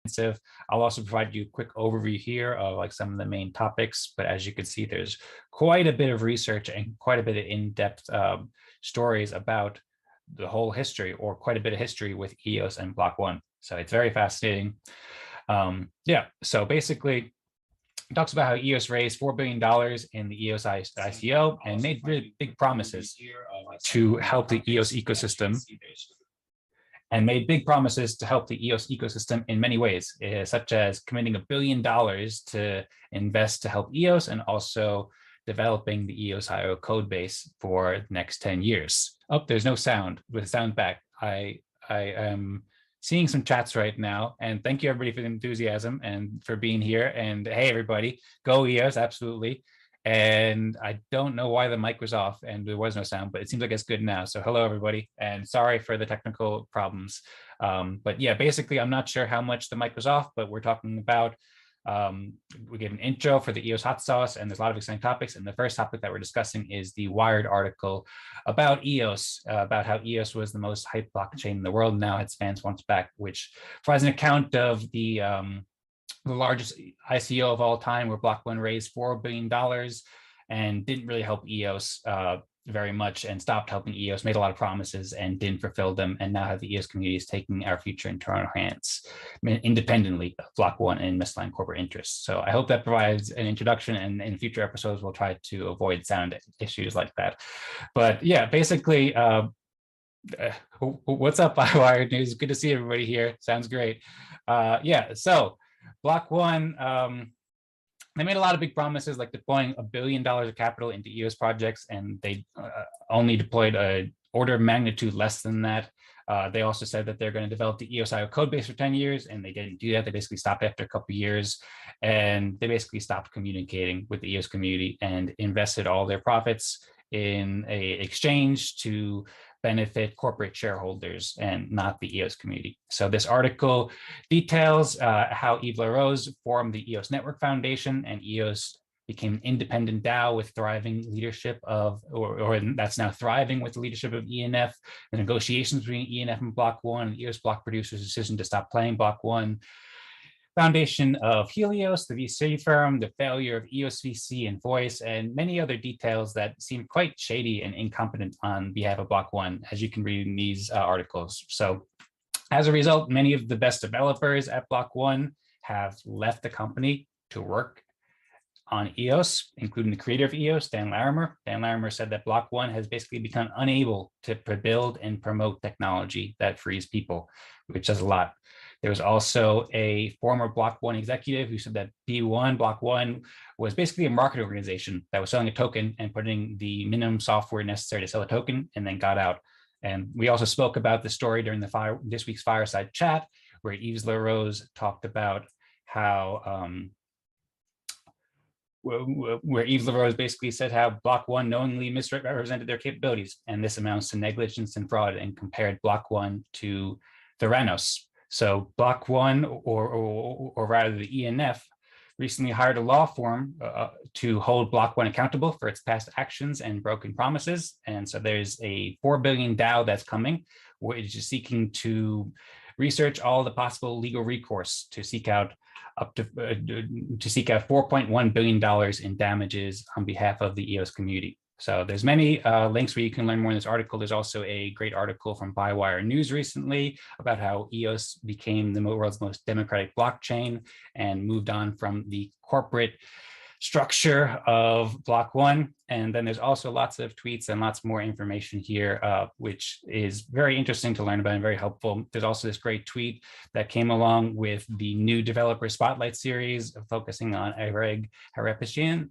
comprehensive. I'll also provide you a quick overview here of like some of the main topics, but as you can see, there's quite a bit of research and quite a bit of in-depth stories about the whole history, or quite a bit of history with EOS and Block One. So it's very fascinating. Yeah, so basically it talks about how EOS raised $4 billion in the EOS ICO and made really big promises to help the EOS ecosystem, in many ways, such as committing $1 billion to invest to help EOS, and also developing the EOSIO code base for the next 10 years. Oh, there's no sound. With the sound back, I am seeing some chats right now, and thank you everybody for the enthusiasm and for being here. And hey, everybody, go EOS, absolutely. And I don't know why the mic was off and there was no sound, but it seems like it's good now. So hello, everybody, and sorry for the technical problems. But yeah, basically, I'm not sure how much the mic was off, but we're talking about, we get an intro for the EOS hot sauce, and there's a lot of exciting topics. And the first topic that we're discussing is the Wired article about EOS, about how EOS was the most hyped blockchain in the world. Now it spans once back, which provides an account of the largest ICO of all time, where Block One raised $4 billion and didn't really help EOS very much, and stopped helping EOS, made a lot of promises and didn't fulfill them. And now the EOS community is taking our future into our own hands, independently of Block One and misaligned corporate interests. So I hope that provides an introduction, and in future episodes, we'll try to avoid sound issues like that. But yeah, basically, what's up, Wired News? Good to see everybody here. Sounds great. Yeah, so Block One, they made a lot of big promises, like deploying $1 billion of capital into EOS projects, and they only deployed an order of magnitude less than that. They also said that they're going to develop the EOSIO code base for 10 years, and they didn't do that. They basically stopped after a couple of years, and they basically stopped communicating with the EOS community and invested all their profits in an exchange to benefit corporate shareholders and not the EOS community. So this article details how Yves Larose formed the EOS Network Foundation, and EOS became an independent DAO with thriving leadership of, or that's now thriving with the leadership of ENF, the negotiations between ENF and Block One, and EOS block producers' decision to stop playing Block One, foundation of Helios, the VC firm, the failure of EOS VC and Voice, and many other details that seem quite shady and incompetent on behalf of Block One, as you can read in these articles. So as a result, many of the best developers at Block One have left the company to work on EOS, including the creator of EOS, Dan Larimer. Dan Larimer said that Block One has basically become unable to build and promote technology that frees people, which says a lot. There was also a former Block One executive who said that Block One was basically a marketing organization that was selling a token and putting the minimum software necessary to sell a token, and then got out. And we also spoke about the story during this week's Fireside chat, where Yves Larose talked about how where Yves Larose basically said how Block One knowingly misrepresented their capabilities, and this amounts to negligence and fraud, and compared Block One to Theranos. So Block One, or rather the ENF, recently hired a law firm to hold Block One accountable for its past actions and broken promises. And so there's a $4 billion DAO that's coming, which is seeking to research all the possible legal recourse to seek out $4.1 billion in damages on behalf of the EOS community. So there's many links where you can learn more in this article. There's also a great article from Bywire News recently about how EOS became the world's most democratic blockchain and moved on from the corporate structure of Block One. And then there's also lots of tweets and lots more information here, which is very interesting to learn about and very helpful. There's also this great tweet that came along with the new Developer Spotlight series focusing on Ireg Harepishian,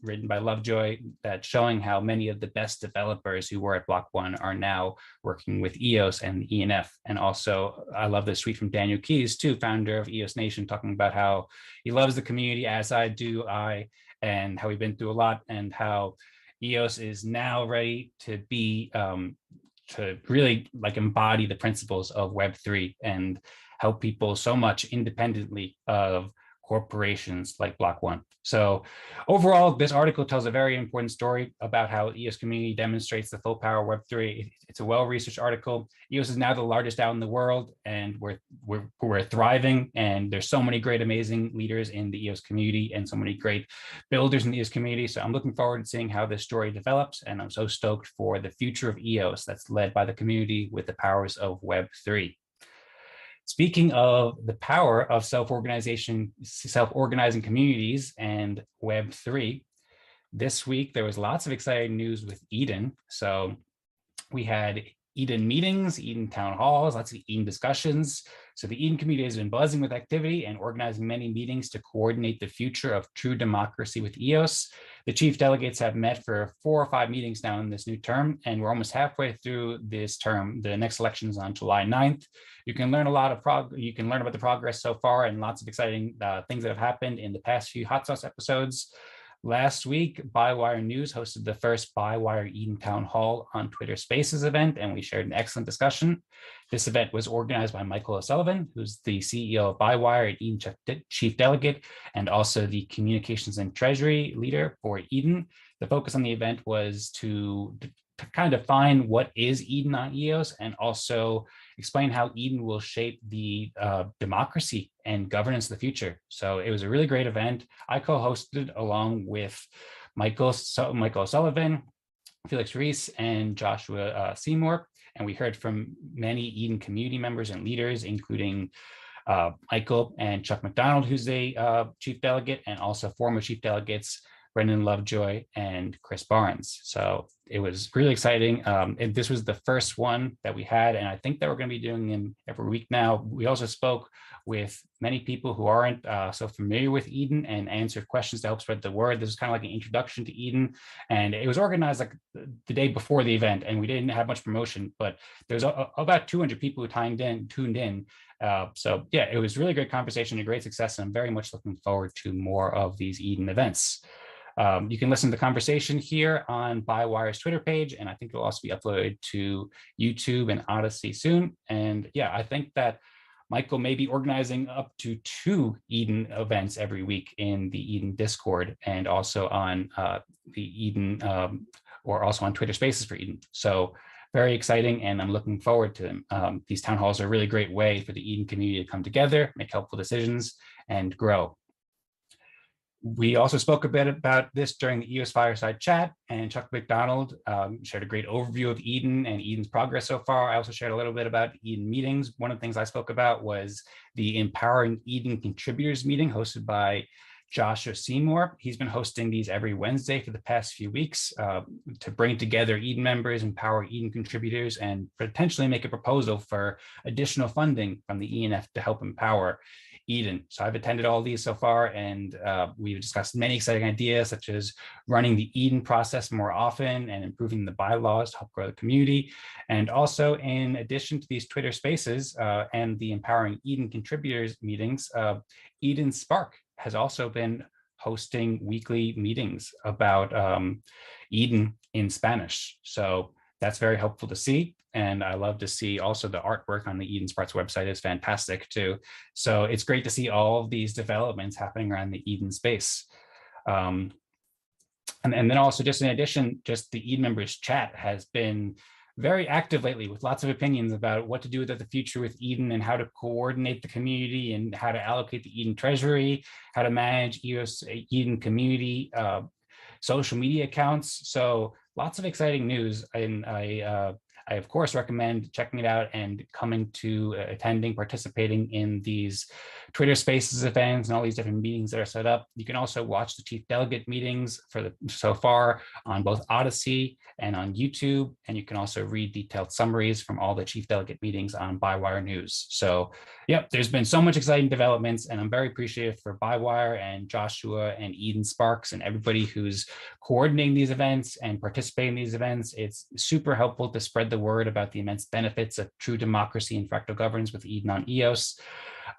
written by Lovejoy, that's showing how many of the best developers who were at Block One are now working with EOS and the ENF. And also, I love this tweet from Daniel Keys, too, founder of EOS Nation, talking about how he loves the community, as I do, and how we've been through a lot, and how EOS is now ready to be to really like embody the principles of Web3 and help people so much independently of corporations like Block One. So overall, this article tells a very important story about how EOS community demonstrates the full power of Web3. It's a well-researched article. EOS is now the largest DAO in the world, and we're thriving. And there's so many great, amazing leaders in the EOS community and so many great builders in the EOS community. So I'm looking forward to seeing how this story develops. And I'm so stoked for the future of EOS that's led by the community with the powers of Web3. Speaking of the power of self-organizing communities and Web3, this week there was lots of exciting news with Eden. So we had Eden meetings, Eden town halls, lots of Eden discussions. So the Eden community has been buzzing with activity and organizing many meetings to coordinate the future of true democracy with EOS. The chief delegates have met for 4 or 5 meetings now in this new term, and we're almost halfway through this term. The next election is on July 9th. You can learn about the progress so far and lots of exciting things that have happened in the past few Hot Sauce episodes. Last week, Bywire News hosted the first Bywire Eden Town Hall on Twitter Spaces event, and we shared an excellent discussion. This event was organized by Michael O'Sullivan, who's the CEO of Bywire and Eden Chief Delegate, and also the Communications and Treasury Leader for Eden. The focus on the event was to kind of define what is Eden on EOS and also explain how Eden will shape the democracy and governance of the future. So it was a really great event. I co-hosted along with Michael O'Sullivan, Felix Reese, and Joshua Seymour. And we heard from many Eden community members and leaders, including Michael and Chuck McDonald, who's a chief delegate, and also former chief delegates Brendan Lovejoy and Chris Barnes. So it was really exciting. And this was the first one that we had, and I think that we're going to be doing them every week now. We also spoke with many people who aren't so familiar with Eden and answered questions to help spread the word. This is kind of like an introduction to Eden, and it was organized like the day before the event, and we didn't have much promotion, but there's about 200 people who tuned in. So yeah, it was really great conversation, a great success, and I'm very much looking forward to more of these Eden events. You can listen to the conversation here on Bywire's Twitter page, and I think it'll also be uploaded to YouTube and Odyssey soon. And yeah, I think that Michael may be organizing up to 2 Eden events every week in the Eden Discord and also on the Eden or also on Twitter Spaces for Eden. So very exciting, and I'm looking forward to them. These town halls are a really great way for the Eden community to come together, make helpful decisions, and grow. We also spoke a bit about this during the EOS Fireside chat, and Chuck McDonald shared a great overview of Eden and Eden's progress so far. I also shared a little bit about Eden meetings. One of the things I spoke about was the Empowering Eden Contributors meeting hosted by Joshua Seymour. He's been hosting these every Wednesday for the past few weeks to bring together Eden members, empower Eden contributors, and potentially make a proposal for additional funding from the ENF to help empower Eden. So I've attended all these so far, and we've discussed many exciting ideas, such as running the Eden process more often and improving the bylaws to help grow the community. And also, in addition to these Twitter spaces and the Empowering Eden Contributors meetings, Eden Spark has also been hosting weekly meetings about Eden in Spanish. So that's very helpful to see. And I love to see also the artwork on the Eden Sparks website is fantastic too. So it's great to see all of these developments happening around the Eden space. And then also, just in addition, just the Eden members chat has been very active lately with lots of opinions about what to do with the future with Eden and how to coordinate the community and how to allocate the Eden treasury, how to manage EOS Eden community social media accounts. So lots of exciting news. And I of course recommend checking it out and coming to participating in these Twitter Spaces events and all these different meetings that are set up. You can also watch the chief delegate meetings so far on both Odyssey and on YouTube. And you can also read detailed summaries from all the chief delegate meetings on Bywire News. So yep, there's been so much exciting developments, and I'm very appreciative for Bywire and Joshua and Eden Sparks and everybody who's coordinating these events and participating in these events. It's super helpful to spread the word about the immense benefits of true democracy and fractal governance with Eden on EOS.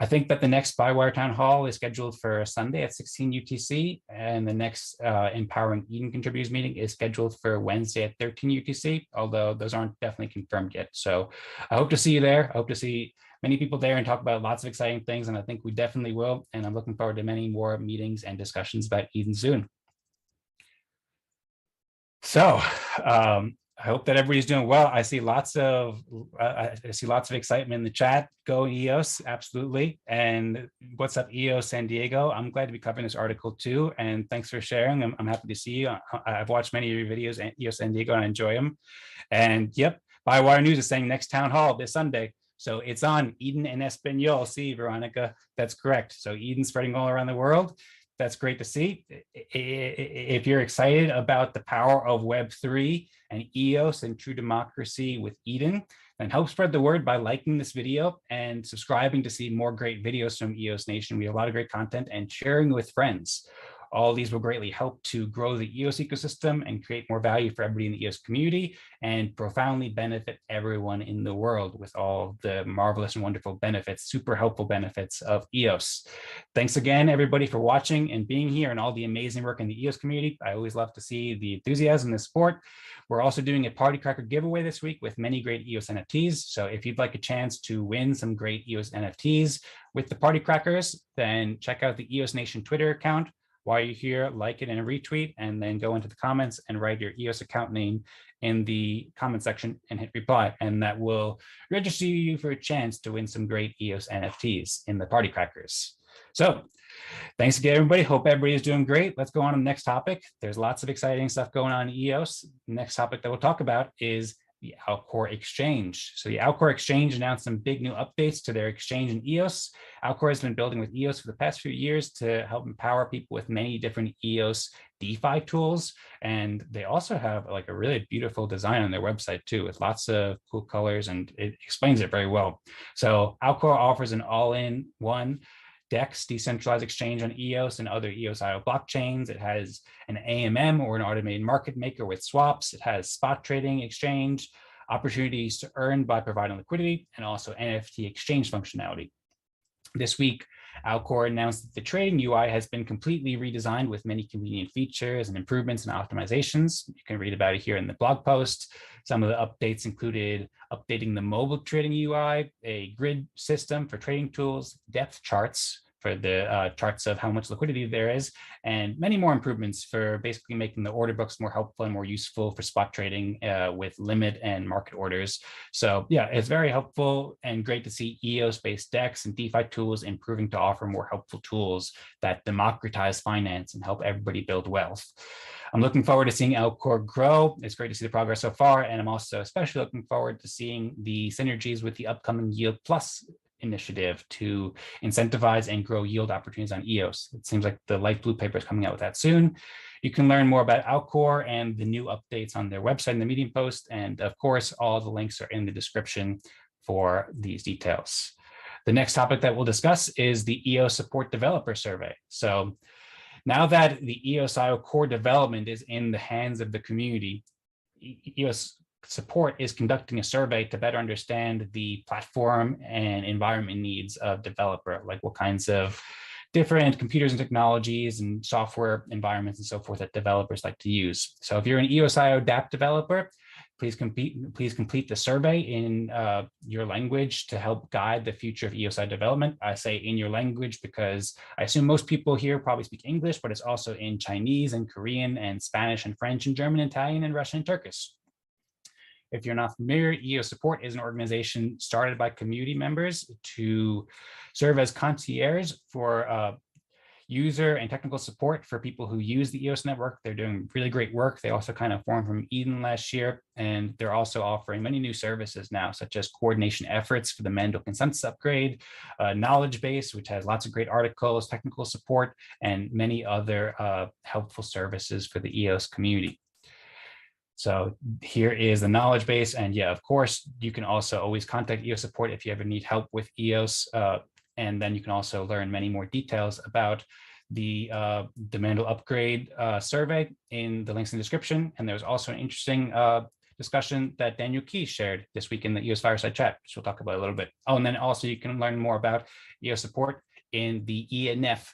I think that the next Bywire Town Hall is scheduled for Sunday at 16 UTC, and the next Empowering Eden Contributors meeting is scheduled for Wednesday at 13 UTC, although those aren't definitely confirmed yet. So I hope to see you there. I hope to see many people there and talk about lots of exciting things, and I think we definitely will. And I'm looking forward to many more meetings and discussions about Eden soon. So I hope that everybody's doing well. I see lots of excitement in the chat. Go EOS, absolutely. And what's up, EOS San Diego? I'm glad to be covering this article too. And thanks for sharing. I'm happy to see you. I've watched many of your videos at EOS San Diego and I enjoy them. And yep, Bywater News is saying next town hall this Sunday. So it's on Eden and Espanol. See, Veronica, that's correct. So Eden's spreading all around the world. That's great to see. If you're excited about the power of Web3 and EOS and true democracy with Eden, then help spread the word by liking this video and subscribing to see more great videos from EOS Nation. We have a lot of great content, and sharing with friends. All these will greatly help to grow the EOS ecosystem and create more value for everybody in the EOS community, and profoundly benefit everyone in the world with all the marvelous and wonderful benefits, super helpful benefits of EOS. Thanks again, everybody, for watching and being here, and all the amazing work in the EOS community. I always love to see the enthusiasm and the support. We're also doing a Party Cracker giveaway this week with many great EOS NFTs. So if you'd like a chance to win some great EOS NFTs with the Party Crackers, then check out the EOS Nation Twitter account. While you're here, like it and retweet, and then go into the comments and write your EOS account name in the comment section and hit reply. And that will register you for a chance to win some great EOS NFTs in the Party Crackers. So thanks again, everybody. Hope everybody is doing great. Let's go on to the next topic. There's lots of exciting stuff going on in EOS. The next topic that we'll talk about is the Alcor Exchange. So the Alcor Exchange announced some big new updates to their exchange in EOS. Alcor has been building with EOS for the past few years to help empower people with many different EOS DeFi tools. And they also have like a really beautiful design on their website too, with lots of cool colors, and it explains it very well. So Alcor offers an all-in-one DEX, decentralized exchange on EOS and other EOSIO blockchains. It has an AMM, or an automated market maker with swaps. It has spot trading exchange, opportunities to earn by providing liquidity, and also NFT exchange functionality. This week, Alcor announced that the trading UI has been completely redesigned with many convenient features and improvements and optimizations. You can read about it here in the blog post. Some of the updates included updating the mobile trading UI, a grid system for trading tools, depth charts for the charts of how much liquidity there is, and many more improvements for basically making the order books more helpful and more useful for spot trading with limit and market orders. So yeah, it's very helpful and great to see EOS-based DEX and DeFi tools improving to offer more helpful tools that democratize finance and help everybody build wealth. I'm looking forward to seeing Alcor grow. It's great to see the progress so far, and I'm also especially looking forward to seeing the synergies with the upcoming Yield Plus initiative to incentivize and grow yield opportunities on EOS. It seems like the light blue paper is coming out with that soon. You can learn more about Alcor and the new updates on their website in the Medium post. And of course, all the links are in the description for these details. The next topic that we'll discuss is the EOS Support Developer Survey. So now that the EOSIO core development is in the hands of the community, EOS Support is conducting a survey to better understand the platform and environment needs of developer, like what kinds of different computers and technologies and software environments and so forth that developers like to use. So if you're an EOSIO dApp developer, please complete the survey in your language to help guide the future of EOSIO development. I say in your language because I assume most people here probably speak English, but it's also in Chinese and Korean and Spanish and French and German, Italian, and Russian and Turkish. If you're not familiar, EOS Support is an organization started by community members to serve as concierge for user and technical support for people who use the EOS network. They're doing really great work. They also kind of formed from Eden last year, and they're also offering many new services now, such as coordination efforts for the Mandel consensus upgrade, knowledge base, which has lots of great articles, technical support, and many other helpful services for the EOS community. So here is the knowledge base. And yeah, of course, you can also always contact EOS Support if you ever need help with EOS. And then you can also learn many more details about the Mandel upgrade survey in the links in the description. And there's also an interesting discussion that Daniel Key shared this week in the EOS Fireside chat, which we'll talk about a little bit. Oh, and then also you can learn more about EOS Support in the ENF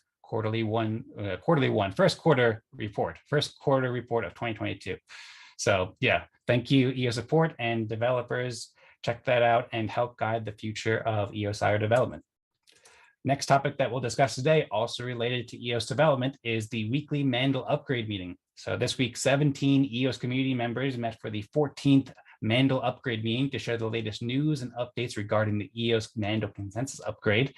first quarter report of 2022. So yeah, thank you, EOS Support and developers. Check that out and help guide the future of EOSIO development. Next topic that we'll discuss today, also related to EOS development, is the weekly Mandel upgrade meeting. So this week, 17 EOS community members met for the 14th Mandel upgrade meeting to share the latest news and updates regarding the EOS Mandel consensus upgrade.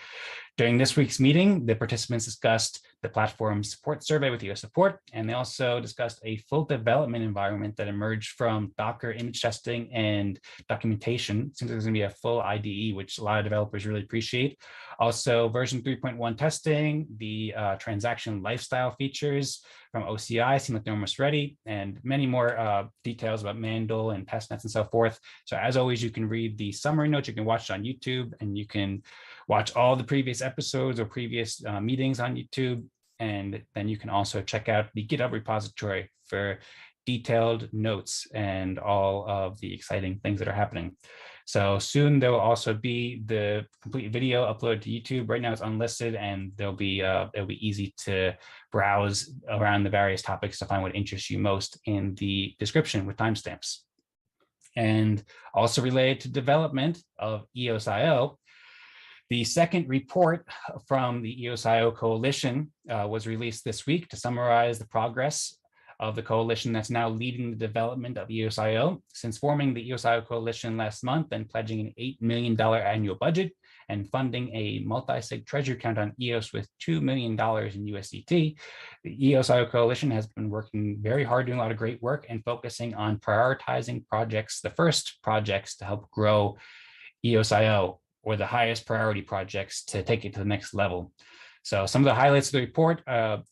During this week's meeting, the participants discussed the platform support survey with EOS Support, and they also discussed a full development environment that emerged from Docker image testing and documentation. It seems like there's going to be a full IDE, which a lot of developers really appreciate. Also, version 3.1 testing, the transaction lifestyle features from OCI seem like they're almost ready, and many more details about Mandel and testnets and so forth. So as always, you can read the summary notes. You can watch it on YouTube, and you can watch all the previous episodes or previous meetings on YouTube. And then you can also check out the GitHub repository for detailed notes and all of the exciting things that are happening. So soon there will also be the complete video uploaded to YouTube. Right now it's unlisted, and it'll be easy to browse around the various topics to find what interests you most in the description with timestamps. And also related to development of EOSIO, the second report from the EOSIO coalition was released this week to summarize the progress of the coalition that's now leading the development of EOSIO. Since forming the EOSIO coalition last month and pledging an $8 million annual budget and funding a multi-sig treasury account on EOS with $2 million in USDT, the EOSIO coalition has been working very hard, doing a lot of great work and focusing on prioritizing projects, the first projects to help grow EOSIO, or the highest priority projects to take it to the next level. So some of the highlights of the report,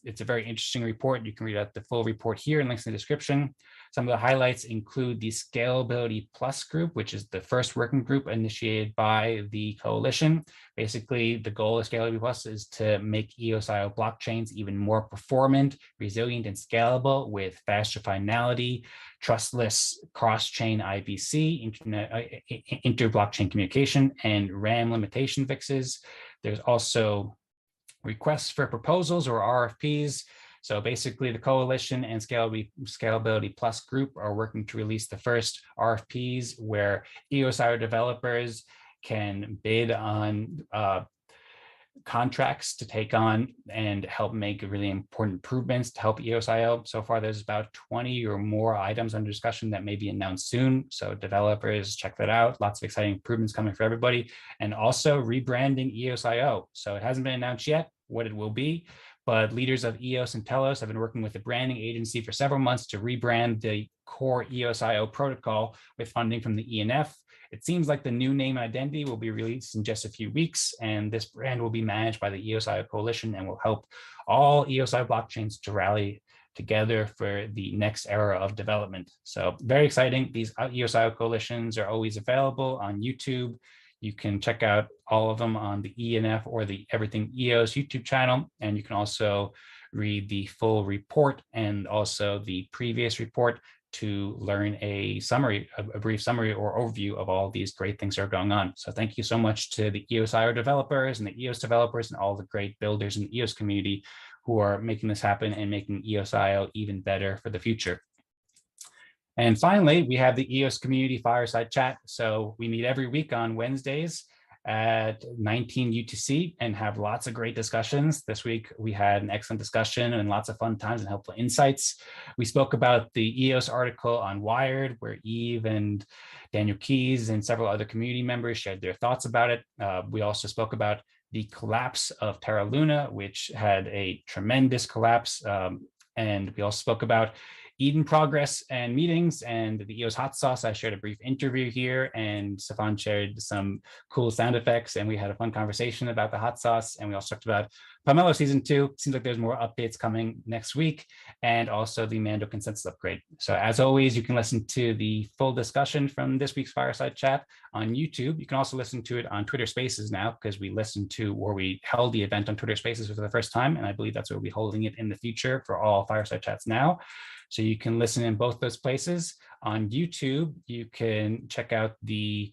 it's a very interesting report. You can read out the full report here and links in the description. Some of the highlights include the Scalability Plus group, which is the first working group initiated by the coalition. Basically, the goal of Scalability Plus is to make EOSIO blockchains even more performant, resilient, and scalable with faster finality, trustless cross-chain IBC, inter-blockchain communication, and RAM limitation fixes. There's also requests for proposals or RFPs. So basically the coalition and Scalability Plus group are working to release the first RFPs where EOSIO developers can bid on contracts to take on and help make really important improvements to help EOSIO. So far, there's about 20 or more items under discussion that may be announced soon. So developers, check that out. Lots of exciting improvements coming for everybody. And also rebranding EOSIO. So it hasn't been announced yet what it will be, but leaders of EOS and Telos have been working with the branding agency for several months to rebrand the core EOSIO protocol with funding from the ENF. It seems like the new name and identity will be released in just a few weeks, and this brand will be managed by the EOSIO coalition and will help all EOSIO blockchains to rally together for the next era of development. So very exciting. These EOSIO coalitions are always available on YouTube. You can check out all of them on the ENF or the Everything EOS YouTube channel, and you can also read the full report and also the previous report to learn a summary, a brief summary or overview of all these great things that are going on. So thank you so much to the EOSIO developers and the EOS developers and all the great builders in the EOS community who are making this happen and making EOSIO even better for the future. And finally, we have the EOS Community Fireside Chat. So we meet every week on Wednesdays at 19 UTC and have lots of great discussions. This week, we had an excellent discussion and lots of fun times and helpful insights. We spoke about the EOS article on Wired, where Eve and Daniel Keys and several other community members shared their thoughts about it. We also spoke about the collapse of Terra Luna, which had a tremendous collapse. And we also spoke about Eden progress and meetings and the EOS hot sauce. I shared a brief interview here, and Stefan shared some cool sound effects, and we had a fun conversation about the hot sauce. And we also talked about Pomelo Season 2. Seems like there's more updates coming next week, and also the Mandel consensus upgrade. So as always, you can listen to the full discussion from this week's Fireside Chat on YouTube. You can also listen to it on Twitter Spaces now, because we listened to, or we held the event on Twitter Spaces for the first time, and I believe that's where we'll be holding it in the future for all Fireside Chats now. So you can listen in both those places. On YouTube, you can check out the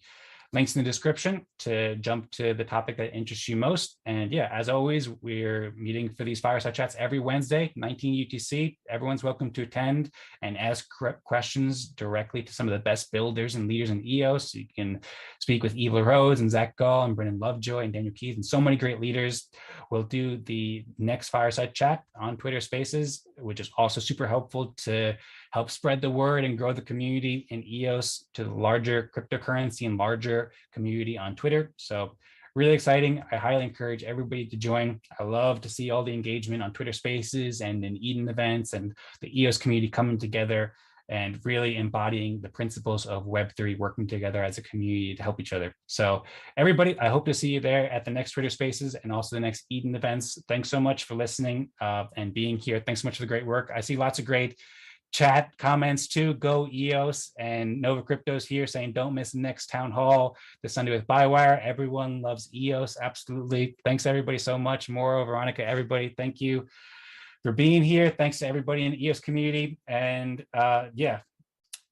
links in the description to jump to the topic that interests you most. And yeah, as always, we're meeting for these fireside chats every Wednesday, 19 UTC. Everyone's welcome to attend and ask questions directly to some of the best builders and leaders in EOS. You can speak with Eva Rhodes and Zach Gall and Brendan Lovejoy and Daniel Keith and so many great leaders. We'll do the next fireside chat on Twitter Spaces, which is also super helpful to help spread the word and grow the community in EOS to the larger cryptocurrency and larger community on Twitter. So really exciting. I highly encourage everybody to join. I love to see all the engagement on Twitter Spaces and in Eden events and the EOS community coming together and really embodying the principles of Web3, working together as a community to help each other. So everybody, I hope to see you there at the next Twitter Spaces and also the next Eden events. Thanks so much for listening and being here. Thanks so much for the great work. I see lots of great chat comments too. Go EOS, and Nova Crypto's here saying don't miss the next town hall this Sunday with Bywire. Everyone loves EOS. Absolutely. Thanks everybody so much. Mauro, Veronica, everybody, thank you for being here. Thanks to everybody in the EOS community. And yeah,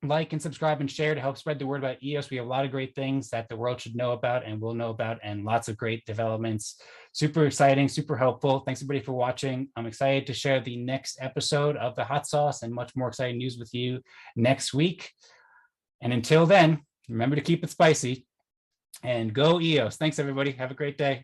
like and subscribe and share to help spread the word about EOS. We have a lot of great things that the world should know about and will know about, and lots of great developments. Super exciting, super helpful. Thanks everybody for watching. I'm excited to share the next episode of the Hot Sauce and much more exciting news with you next week. And until then, remember to keep it spicy and go EOS. Thanks everybody. Have a great day.